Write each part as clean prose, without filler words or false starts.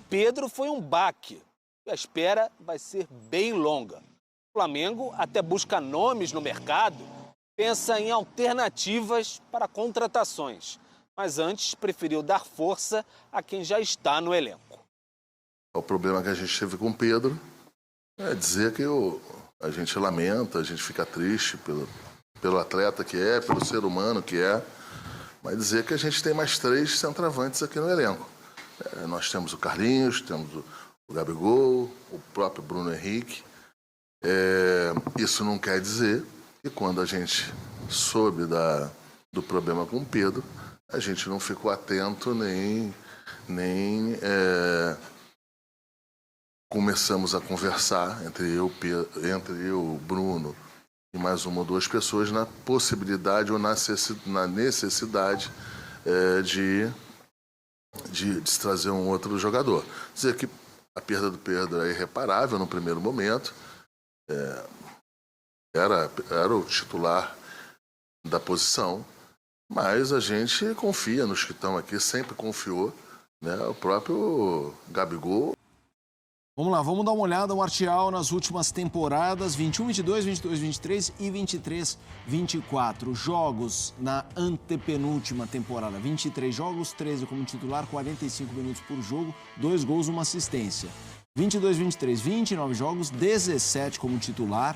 Pedro foi um baque. A espera vai ser bem longa. O Flamengo até busca nomes no mercado, pensa em alternativas para contratações, mas antes preferiu dar força a quem já está no elenco. O problema que a gente teve com o Pedro é dizer que a gente lamenta, a gente fica triste pelo atleta que é, pelo ser humano que é, mas dizer que a gente tem mais 3 centroavantes aqui no elenco. Nós temos o Carlinhos, temos o Gabigol, o próprio Bruno Henrique. Isso não quer dizer que quando a gente soube do problema com o Pedro, a gente não ficou atento nem começamos a conversar entre eu, o Bruno e mais 1 ou 2 pessoas na possibilidade ou na necessidade de se trazer um outro jogador. Dizer que a perda do Pedro é irreparável no primeiro momento. Era o titular da posição, mas a gente confia nos que estão aqui, sempre confiou, né? O próprio Gabigol. Vamos lá, vamos dar uma olhada no Martial nas últimas temporadas, 21, 22, 22, 23 e 23, 24. Jogos na antepenúltima temporada, 23 jogos, 13 como titular, 45 minutos por jogo, 2 gols, 1 assistência. 22, 23, 29 jogos, 17 como titular,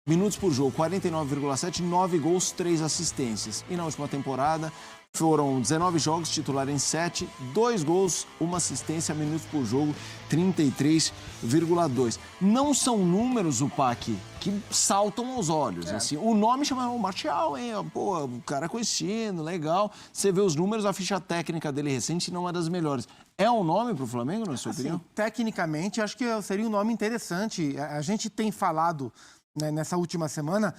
minutos por jogo, 49,7, 9 gols, 3 assistências. E na última temporada foram 19 jogos, titular em 7, 2 gols, 1 assistência, minutos por jogo, 33,2. Não são números, o PAC, que saltam aos olhos. Assim. O nome chama o Martial, hein? Pô, o cara conhecido, legal. Você vê os números, a ficha técnica dele recente não é das melhores. É um nome para o Flamengo, na sua opinião? Tecnicamente, acho que seria um nome interessante. A gente tem falado, né, nessa última semana,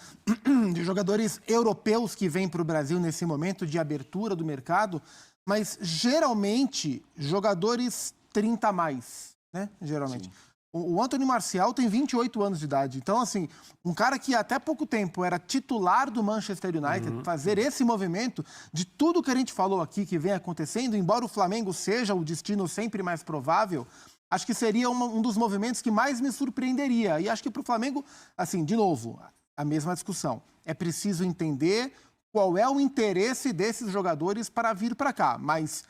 de jogadores europeus que vêm para o Brasil nesse momento de abertura do mercado, mas geralmente jogadores 30 a mais, né? Geralmente. Sim. O Anthony Martial tem 28 anos de idade. Então, assim, um cara que até pouco tempo era titular do Manchester United, fazer esse movimento de tudo que a gente falou aqui que vem acontecendo, embora o Flamengo seja o destino sempre mais provável, acho que seria um dos movimentos que mais me surpreenderia. E acho que para o Flamengo, assim, de novo, a mesma discussão. É preciso entender qual é o interesse desses jogadores para vir para cá. Mas,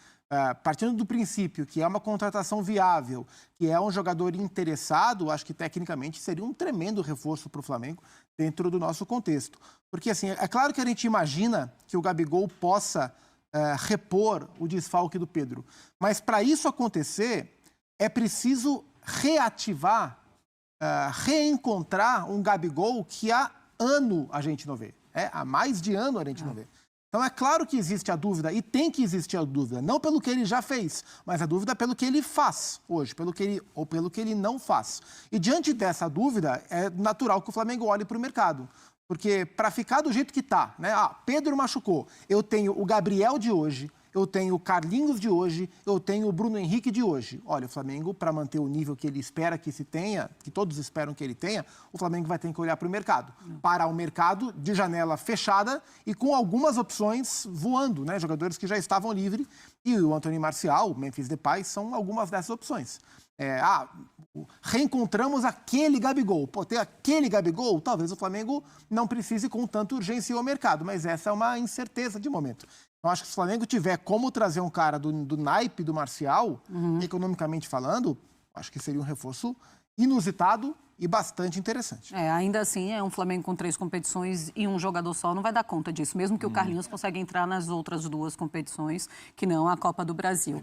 partindo do princípio que é uma contratação viável, que é um jogador interessado, acho que tecnicamente seria um tremendo reforço para o Flamengo dentro do nosso contexto. Porque, assim, é claro que a gente imagina que o Gabigol possa repor o desfalque do Pedro. Mas, para isso acontecer, é preciso reativar, reencontrar um Gabigol que há ano a gente não vê. Há mais de ano a gente não vê. Então é claro que existe a dúvida, e tem que existir a dúvida, não pelo que ele já fez, mas a dúvida pelo que ele faz hoje, pelo que ele não faz. E diante dessa dúvida, é natural que o Flamengo olhe para o mercado. Porque para ficar do jeito que está, né? Pedro machucou, eu tenho o Gabriel de hoje, eu tenho o Carlinhos de hoje, eu tenho o Bruno Henrique de hoje. Olha, o Flamengo, para manter o nível que ele espera que se tenha, que todos esperam que ele tenha, o Flamengo vai ter que olhar para o mercado. Para o mercado de janela fechada e com algumas opções voando, né? Jogadores que já estavam livres. E o Anthony Martial, o Memphis Depay, são algumas dessas opções. Reencontramos aquele Gabigol. Pô, ter aquele Gabigol, talvez o Flamengo não precise com tanta urgência ir ao mercado, mas essa é uma incerteza de momento. Eu acho que se o Flamengo tiver como trazer um cara do naipe do Martial, economicamente falando, acho que seria um reforço inusitado e bastante interessante. Ainda assim, é um Flamengo com 3 competições e um jogador só não vai dar conta disso, mesmo que o Carlinhos consiga entrar nas outras 2 competições, que não a Copa do Brasil.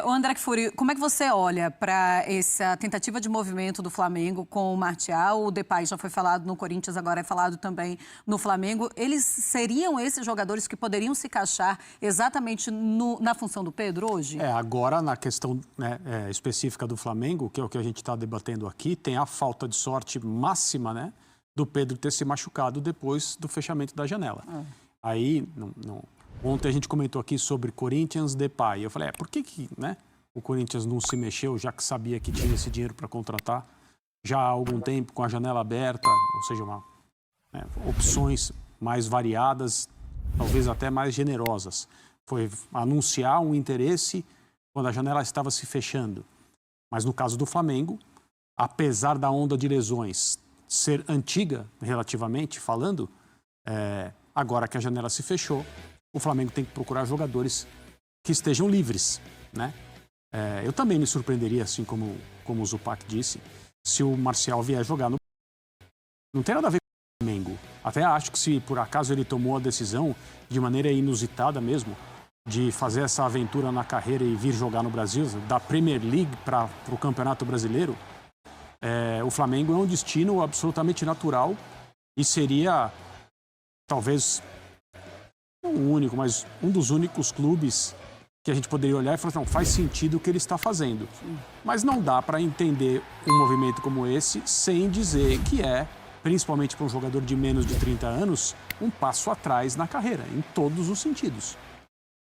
O André Kfouri, como é que você olha para essa tentativa de movimento do Flamengo com o Martial? O Depay já foi falado no Corinthians, agora é falado também no Flamengo. Eles seriam esses jogadores que poderiam se encaixar exatamente na função do Pedro hoje? Agora, na questão, né, específica do Flamengo, que é o que a gente está debatendo aqui, tem a falta de sorte máxima, né, do Pedro ter se machucado depois do fechamento da janela. Aí, ontem a gente comentou aqui sobre Corinthians, Depay. Eu falei, por que né, o Corinthians não se mexeu, já que sabia que tinha esse dinheiro para contratar já há algum tempo, com a janela aberta, ou seja, opções mais variadas, talvez até mais generosas. Foi anunciar um interesse quando a janela estava se fechando. Mas no caso do Flamengo, apesar da onda de lesões ser antiga, relativamente falando, agora que a janela se fechou, o Flamengo tem que procurar jogadores que estejam livres, né? Eu também me surpreenderia, assim como o Zupac disse, se o Marcial vier jogar no... Não tem nada a ver com o Flamengo. Até acho que se por acaso ele tomou a decisão, de maneira inusitada mesmo, de fazer essa aventura na carreira e vir jogar no Brasil, da Premier League para o Campeonato Brasileiro, o Flamengo é um destino absolutamente natural e seria, talvez, não o único, mas um dos únicos clubes que a gente poderia olhar e falar, não, faz sentido o que ele está fazendo. Mas não dá para entender um movimento como esse sem dizer que principalmente para um jogador de menos de 30 anos, um passo atrás na carreira, em todos os sentidos.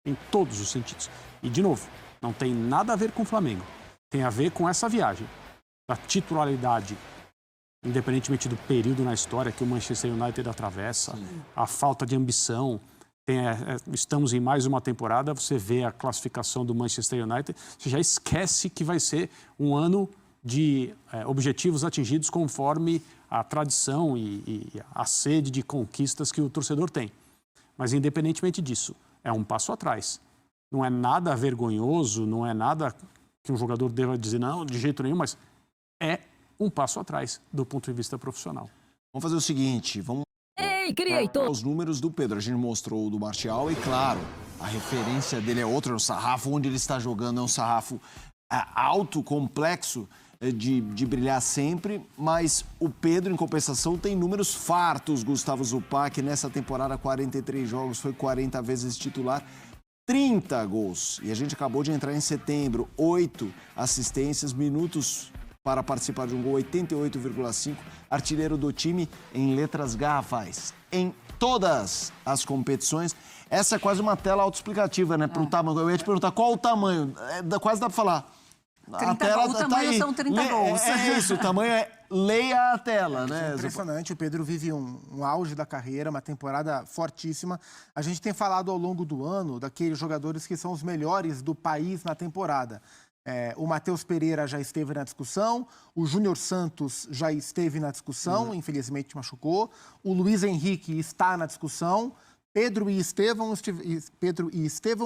Em todos os sentidos. E, de novo, não tem nada a ver com o Flamengo. Tem a ver com essa viagem. Da titularidade, independentemente do período na história que o Manchester United atravessa, a falta de ambição. Estamos em mais uma temporada, você vê a classificação do Manchester United, você já esquece que vai ser um ano de objetivos atingidos conforme a tradição e a sede de conquistas que o torcedor tem. Mas, independentemente disso, é um passo atrás. Não é nada vergonhoso, não é nada que um jogador deva dizer, não, de jeito nenhum, mas é um passo atrás do ponto de vista profissional. Vamos fazer o seguinte, vamos... Os números do Pedro, a gente mostrou o do Martial e, claro, a referência dele é outra, o sarrafo onde ele está jogando é um sarrafo alto, complexo, de brilhar sempre, mas o Pedro, em compensação, tem números fartos, Gustavo Zupac, nessa temporada, 43 jogos, foi 40 vezes titular, 30 gols. E a gente acabou de entrar em setembro, 8 assistências, minutos para participar de um gol, 88,5, artilheiro do time em letras garrafais, em todas as competições. Essa é quase uma tela autoexplicativa, né, para o tamanho. Eu ia te perguntar qual o tamanho, quase dá para falar. A tela o tamanho são 30 gols. É isso, o tamanho leia a tela, né? É impressionante, o Pedro vive um auge da carreira, uma temporada fortíssima. A gente tem falado ao longo do ano daqueles jogadores que são os melhores do país na temporada. O Matheus Pereira já esteve na discussão, o Júnior Santos já esteve na discussão, infelizmente machucou, o Luiz Henrique está na discussão, Pedro e Estevão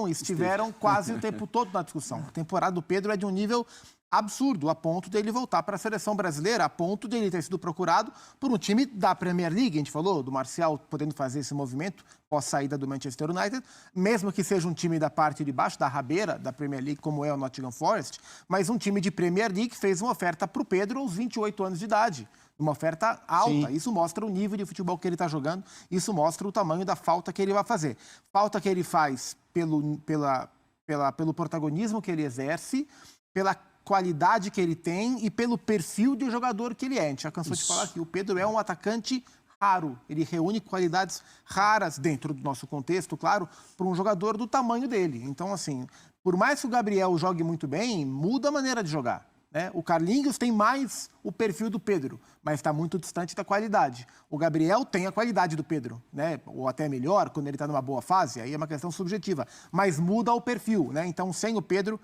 estiveram quase o tempo todo na discussão. A temporada do Pedro é de um nível absurdo, a ponto dele voltar para a seleção brasileira, a ponto dele ter sido procurado por um time da Premier League. A gente falou do Marcial podendo fazer esse movimento pós-saída do Manchester United, mesmo que seja um time da parte de baixo, da rabeira da Premier League, como é o Nottingham Forest, mas um time de Premier League fez uma oferta para o Pedro aos 28 anos de idade. Uma oferta alta. Sim. Isso mostra o nível de futebol que ele está jogando, isso mostra o tamanho da falta que ele vai fazer. Falta que ele faz pelo protagonismo que ele exerce, pela qualidade que ele tem e pelo perfil de jogador que ele é. A gente já cansou de falar aqui. O Pedro é um atacante raro. Ele reúne qualidades raras dentro do nosso contexto, claro, para um jogador do tamanho dele. Então, assim, por mais que o Gabriel jogue muito bem, muda a maneira de jogar. Né? O Carlinhos tem mais o perfil do Pedro, mas está muito distante da qualidade. O Gabriel tem a qualidade do Pedro, né? Ou até melhor, quando ele está numa boa fase, aí é uma questão subjetiva. Mas muda o perfil, né? Então, sem o Pedro,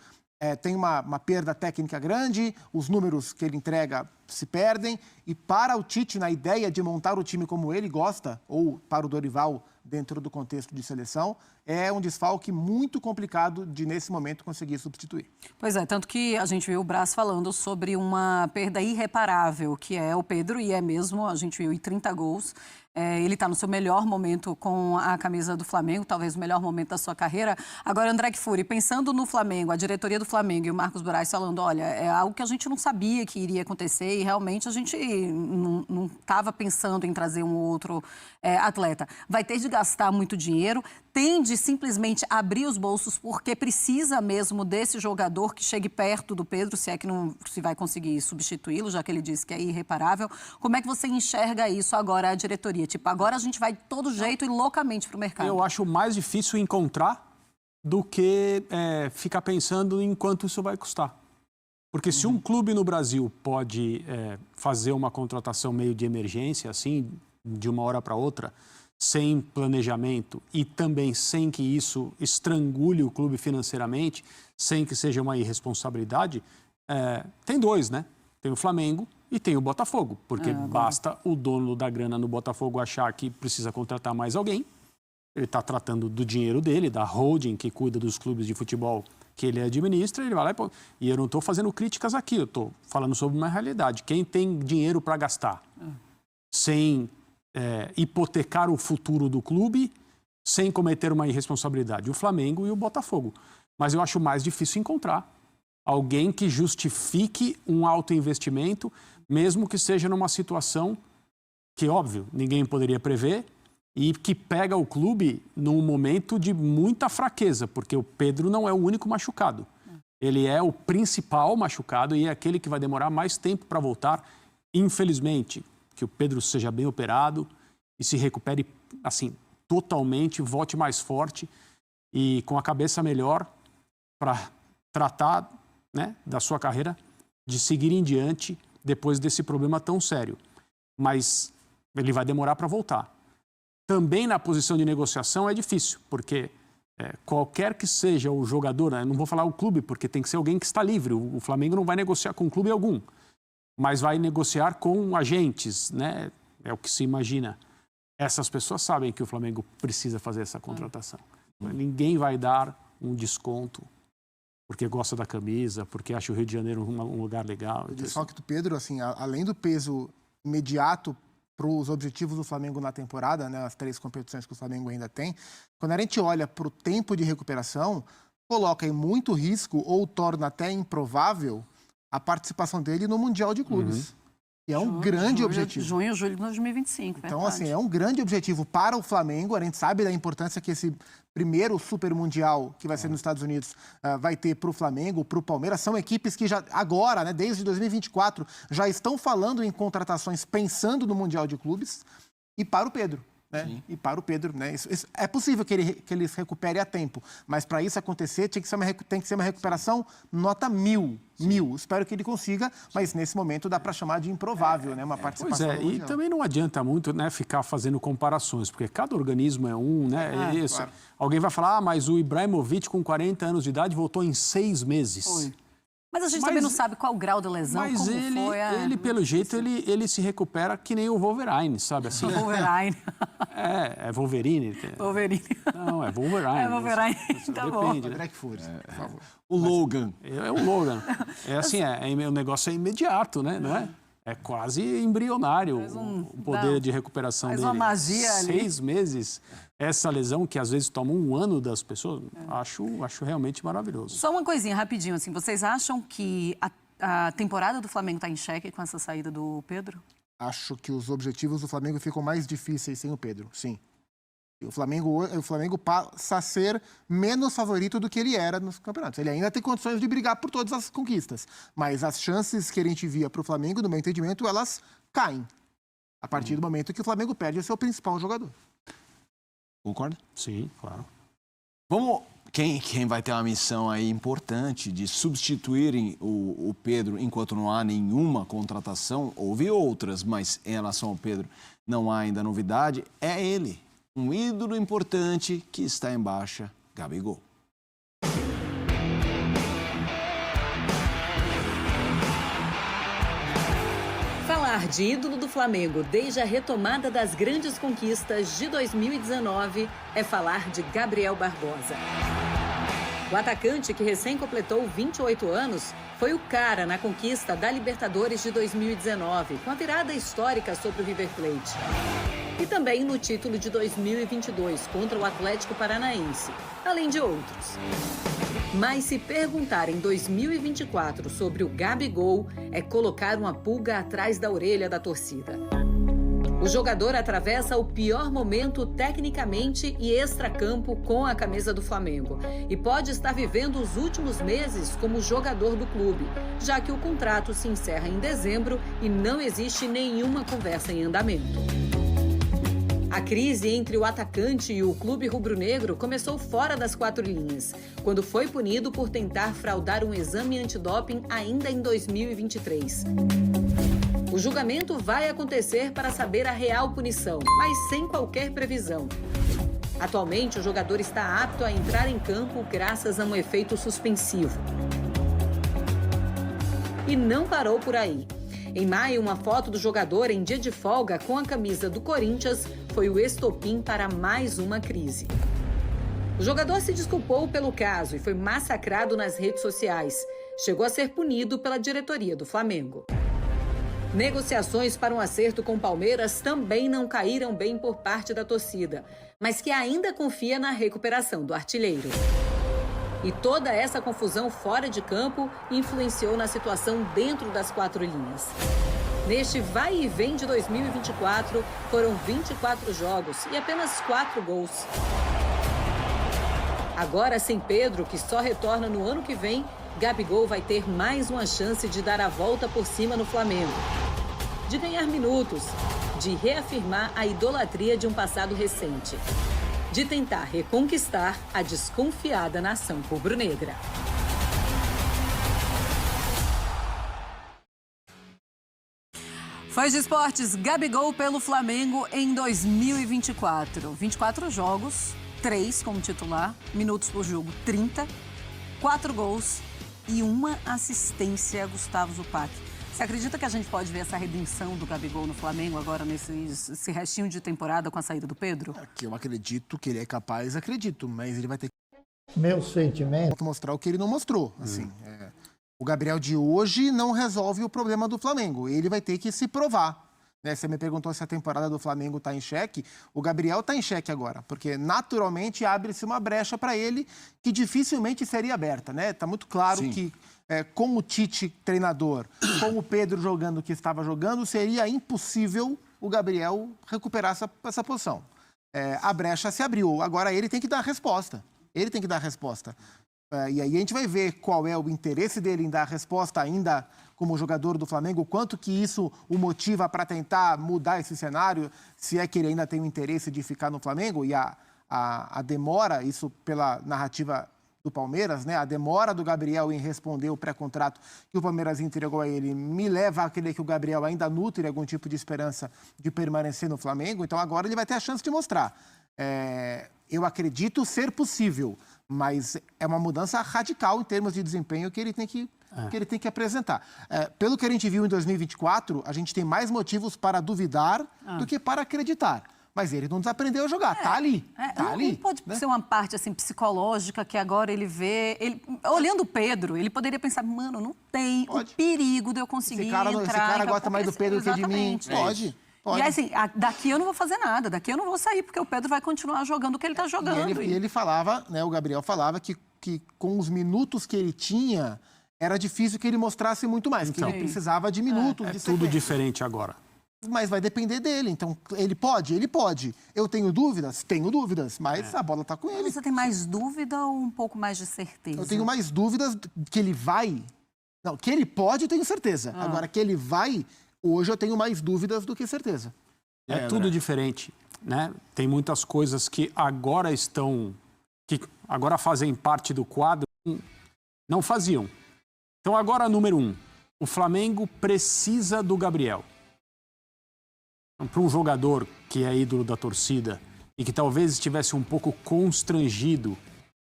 tem uma perda técnica grande, os números que ele entrega se perdem, e para o Tite, na ideia de montar o time como ele gosta, ou para o Dorival, dentro do contexto de seleção, é um desfalque muito complicado de, nesse momento, conseguir substituir. Pois é, tanto que a gente viu o Braz falando sobre uma perda irreparável, que é o Pedro, e é mesmo, a gente viu, 30 gols. Ele está no seu melhor momento com a camisa do Flamengo, talvez o melhor momento da sua carreira. Agora, André Kfouri, pensando no Flamengo, a diretoria do Flamengo e o Marcos Braz falando, olha, é algo que a gente não sabia que iria acontecer e realmente a gente não estava pensando em trazer um outro atleta. Vai ter de gastar muito dinheiro, tem de simplesmente abrir os bolsos porque precisa mesmo desse jogador que chegue perto do Pedro, se é que não se vai conseguir substituí-lo, já que ele disse que é irreparável. Como é que você enxerga isso agora, a diretoria? Tipo, agora a gente vai de todo jeito e loucamente para o mercado. Eu acho mais difícil encontrar do que ficar pensando em quanto isso vai custar. Porque se um clube no Brasil pode fazer uma contratação meio de emergência, assim, de uma hora para outra, sem planejamento e também sem que isso estrangule o clube financeiramente, sem que seja uma irresponsabilidade, tem dois, né? Tem o Flamengo e tem o Botafogo, porque basta o dono da grana no Botafogo achar que precisa contratar mais alguém. Ele está tratando do dinheiro dele, da holding que cuida dos clubes de futebol que ele administra, ele vai lá e eu não estou fazendo críticas aqui, eu estou falando sobre uma realidade. Quem tem dinheiro para gastar sem hipotecar o futuro do clube, sem cometer uma irresponsabilidade? O Flamengo e o Botafogo. Mas eu acho mais difícil encontrar alguém que justifique um alto investimento, mesmo que seja numa situação que, óbvio, ninguém poderia prever e que pega o clube num momento de muita fraqueza, porque o Pedro não é o único machucado. Ele é o principal machucado e é aquele que vai demorar mais tempo para voltar. Infelizmente, que o Pedro seja bem operado e se recupere, assim, totalmente, volte mais forte e com a cabeça melhor para tratar, né, da sua carreira, de seguir em diante depois desse problema tão sério. Mas ele vai demorar para voltar. Também na posição de negociação é difícil, porque qualquer que seja o jogador, né, não vou falar o clube, porque tem que ser alguém que está livre. O Flamengo não vai negociar com clube algum, mas vai negociar com agentes, né? É o que se imagina. Essas pessoas sabem que o Flamengo precisa fazer essa contratação. Ninguém vai dar um desconto porque gosta da camisa, porque acha o Rio de Janeiro um lugar legal. O desfalque do Pedro, assim, além do peso imediato para os objetivos do Flamengo na temporada, né, as 3 competições que o Flamengo ainda tem, quando a gente olha para o tempo de recuperação, coloca em muito risco ou torna até improvável a participação dele no Mundial de Clubes. E é um grande objetivo. Junho, julho de 2025, então, assim, é um grande objetivo para o Flamengo. A gente sabe da importância que esse primeiro Super Mundial, que vai ser nos Estados Unidos, vai ter para o Flamengo, para o Palmeiras. São equipes que já, agora, né, desde 2024, já estão falando em contratações pensando no Mundial de Clubes. E para o Pedro. Né? E para o Pedro, né? É possível que ele se recupere a tempo, mas para isso acontecer tem que ser uma recuperação nota 1000. Espero que ele consiga, mas nesse momento dá para chamar de improvável, né? Uma participação. Pois e também não adianta muito, né, ficar fazendo comparações, porque cada organismo é um, né? Isso. Claro. Alguém vai falar, mas o Ibrahimovic com 40 anos de idade voltou em 6 meses. Foi. Mas a gente também não sabe qual o grau da lesão, mas como ele, pelo jeito, ele se recupera que nem o Wolverine, sabe assim? Wolverine. É Wolverine. Wolverine. Não, é Wolverine. É Wolverine, tá bom. Depende, né? Por favor. O Logan. É o Logan. É assim, o negócio é imediato, né? Não é? É quase embrionário o poder de recuperação dele. Faz uma magia ali. 6 meses. Essa lesão, que às vezes toma 1 ano das pessoas, acho realmente maravilhoso. Só uma coisinha, rapidinho, assim. Vocês acham que a temporada do Flamengo está em xeque com essa saída do Pedro? Acho que os objetivos do Flamengo ficam mais difíceis sem o Pedro, sim. O Flamengo passa a ser menos favorito do que ele era nos campeonatos. Ele ainda tem condições de brigar por todas as conquistas, mas as chances que a gente via para o Flamengo, no meu entendimento, elas caem a partir do momento que o Flamengo perde o seu principal jogador. Concorda? Sim, claro. Vamos... Quem vai ter uma missão aí importante de substituírem o Pedro enquanto não há nenhuma contratação, houve outras, mas em relação ao Pedro não há ainda novidade, é ele. Um ídolo importante que está em baixa, Gabigol. Falar de ídolo do Flamengo desde a retomada das grandes conquistas de 2019 é falar de Gabriel Barbosa. O atacante, que recém completou 28 anos, foi o cara na conquista da Libertadores de 2019, com a virada histórica sobre o River Plate. E também no título de 2022 contra o Atlético Paranaense, além de outros. Mas se perguntar em 2024 sobre o Gabigol, é colocar uma pulga atrás da orelha da torcida. O jogador atravessa o pior momento tecnicamente e extracampo com a camisa do Flamengo e pode estar vivendo os últimos meses como jogador do clube, já que o contrato se encerra em dezembro e não existe nenhuma conversa em andamento. A crise entre o atacante e o clube rubro-negro começou fora das 4 linhas, quando foi punido por tentar fraudar um exame antidoping ainda em 2023. O julgamento vai acontecer para saber a real punição, mas sem qualquer previsão. Atualmente, o jogador está apto a entrar em campo graças a um efeito suspensivo. E não parou por aí. Em maio, uma foto do jogador em dia de folga com a camisa do Corinthians foi o estopim para mais uma crise. O jogador se desculpou pelo caso e foi massacrado nas redes sociais. Chegou a ser punido pela diretoria do Flamengo. Negociações para um acerto com o Palmeiras também não caíram bem por parte da torcida, mas que ainda confia na recuperação do artilheiro. E toda essa confusão fora de campo influenciou na situação dentro das quatro linhas. Neste vai e vem de 2024, foram 24 jogos e apenas 4 gols. Agora, sem Pedro, que só retorna no ano que vem, Gabigol vai ter mais uma chance de dar a volta por cima no Flamengo. De ganhar minutos, de reafirmar a idolatria de um passado recente. De tentar reconquistar a desconfiada nação rubro-negra. Fãs de esportes, Gabigol pelo Flamengo em 2024. 24 jogos, 3 como titular, minutos por jogo 30, 4 gols e 1 assistência, Gustavo Zupac. Você acredita que a gente pode ver essa redenção do Gabigol no Flamengo agora nesse restinho de temporada com a saída do Pedro? Que eu acredito que ele é capaz, acredito, mas ele vai ter Meu sentimento. que mostrar o que ele não mostrou. Assim, o Gabriel de hoje não resolve o problema do Flamengo. Ele vai ter que se provar. Né? Você me perguntou se a temporada do Flamengo está em xeque. O Gabriel está em xeque agora, porque naturalmente abre-se uma brecha para ele que dificilmente seria aberta. Né? Tá muito claro que com o Tite treinador, com o Pedro jogando o que estava jogando, seria impossível o Gabriel recuperar essa posição. A brecha se abriu. Agora ele tem que dar a resposta. Ele tem que dar a resposta. E aí a gente vai ver qual é o interesse dele em dar a resposta ainda como jogador do Flamengo, quanto que isso o motiva para tentar mudar esse cenário, se é que ele ainda tem o interesse de ficar no Flamengo. E a demora, isso pela narrativa do Palmeiras, né? A demora do Gabriel em responder o pré-contrato que o Palmeiras entregou a ele me leva a crer que o Gabriel ainda nutre algum tipo de esperança de permanecer no Flamengo. Então agora ele vai ter a chance de mostrar. Eu acredito ser possível, mas é uma mudança radical em termos de desempenho que ele tem que apresentar. Pelo que a gente viu em 2024, a gente tem mais motivos para duvidar do que para acreditar. Mas ele não desaprendeu a jogar, tá ali. Tá ali. Não pode ser uma parte assim, psicológica que agora ele vê... Olhando o Pedro, ele poderia pensar, mano, não tem o perigo de eu conseguir entrar... Esse cara gosta mais do Pedro que de mim. Pode. E assim, daqui eu não vou fazer nada, daqui eu não vou sair, porque o Pedro vai continuar jogando o que ele está jogando. E ele falava, né, o Gabriel falava que com os minutos que ele tinha, era difícil que ele mostrasse muito mais, que ele precisava de minutos. É tudo diferente agora. Mas vai depender dele, então ele pode. Eu tenho dúvidas, mas a bola está com ele. Você tem mais dúvida ou um pouco mais de certeza? Eu tenho mais dúvidas que ele vai... Não, que ele pode, eu tenho certeza. Agora, que ele vai... Hoje eu tenho mais dúvidas do que certeza. É tudo diferente, né? Tem muitas coisas que agora agora fazem parte do quadro, não faziam. Então agora, número 1, o Flamengo precisa do Gabriel. Então, para um jogador que é ídolo da torcida e que talvez estivesse um pouco constrangido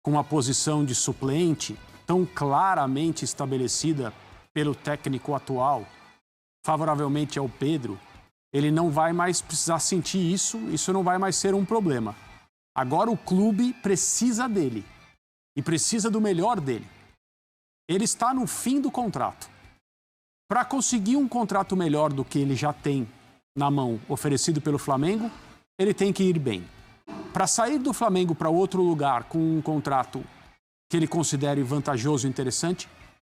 com a posição de suplente tão claramente estabelecida pelo técnico atual, favoravelmente ao Pedro, ele não vai mais precisar sentir isso não vai mais ser um problema. Agora o clube precisa dele e precisa do melhor dele. Ele está no fim do contrato. Para conseguir um contrato melhor do que ele já tem na mão, oferecido pelo Flamengo, ele tem que ir bem. Para sair do Flamengo para outro lugar com um contrato que ele considere vantajoso e interessante,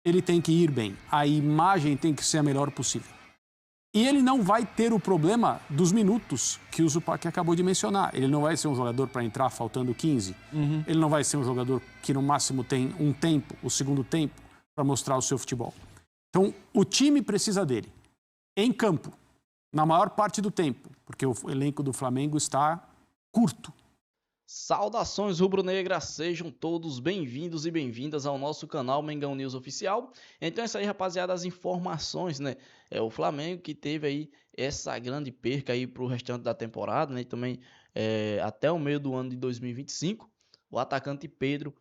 ele tem que ir bem. A imagem tem que ser a melhor possível. E ele não vai ter o problema dos minutos que o Zupac acabou de mencionar. Ele não vai ser um jogador para entrar faltando 15. Ele não vai ser um jogador que no máximo tem um tempo, o segundo tempo, para mostrar o seu futebol. Então, o time precisa dele. Em campo, na maior parte do tempo, porque o elenco do Flamengo está curto. Saudações rubro-negras, sejam todos bem-vindos e bem-vindas ao nosso canal Mengão News Oficial. Então é isso aí, rapaziada, as informações, né? É o Flamengo que teve aí essa grande perca aí pro restante da temporada, né? E também até o meio do ano de 2025, o atacante Pedro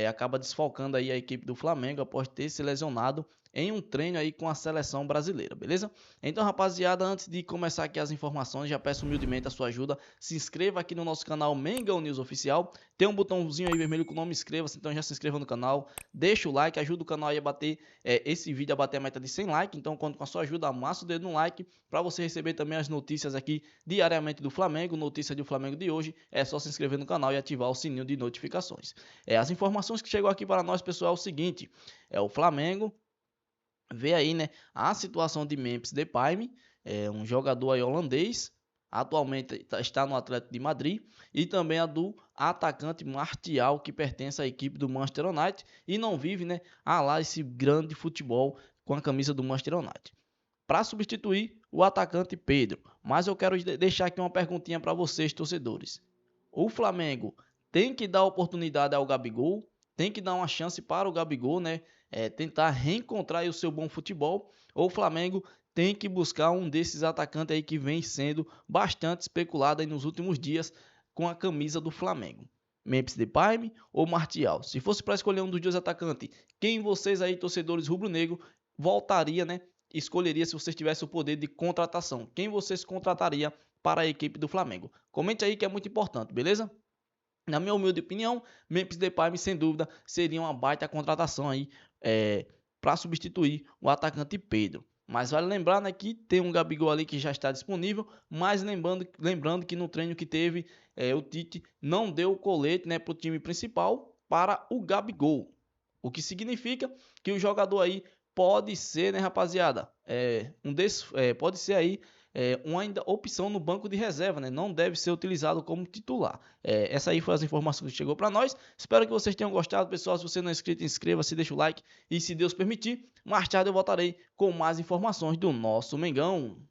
acaba desfalcando aí a equipe do Flamengo após ter se lesionado em um treino aí com a seleção brasileira, beleza? Então, rapaziada, antes de começar aqui as informações, já peço humildemente a sua ajuda. Se inscreva aqui no nosso canal Mengão News Oficial. Tem um botãozinho aí vermelho com o nome inscreva-se, então já se inscreva no canal. Deixa o like, ajuda o canal aí a bater esse vídeo, a bater a meta de 100 likes. Então, conto com a sua ajuda, amassa o dedo no like para você receber também as notícias aqui diariamente do Flamengo. Notícia do Flamengo de hoje, é só se inscrever no canal e ativar o sininho de notificações. As informações que chegou aqui para nós, pessoal, é o seguinte: o Flamengo vê aí, né, a situação de Memphis Depay, um jogador aí holandês, atualmente está no Atlético de Madrid, e também a do atacante Martial, que pertence à equipe do Manchester United e não vive, né, lá esse grande futebol com a camisa do Manchester United, para substituir o atacante Pedro. Mas eu quero deixar aqui uma perguntinha para vocês, torcedores. O Flamengo tem que dar oportunidade ao Gabigol, tem que dar uma chance para o Gabigol, né? Tentar reencontrar aí o seu bom futebol, ou o Flamengo tem que buscar um desses atacantes aí que vem sendo bastante especulado aí nos últimos dias com a camisa do Flamengo. Memphis Depay ou Martial? Se fosse para escolher um dos dois atacantes, quem vocês aí, torcedores rubro-negro, voltaria, né? Escolheria se vocês tivessem o poder de contratação? Quem vocês contrataria para a equipe do Flamengo? Comente aí que é muito importante, beleza? Na minha humilde opinião, Memphis Depay, sem dúvida, seria uma baita contratação aí para substituir o atacante Pedro. Mas vale lembrar, né, que tem um Gabigol ali que já está disponível, mas lembrando que no treino que teve, o Tite não deu o colete, né, para o time principal para o Gabigol. O que significa que o jogador aí pode ser, né, rapaziada, pode ser aí uma opção no banco de reserva, né? Não deve ser utilizado como titular. Essa aí foi as informações que chegou para nós. Espero que vocês tenham gostado, pessoal. Se você não é inscrito, inscreva-se, deixa o like. E se Deus permitir, mais tarde eu voltarei com mais informações do nosso Mengão.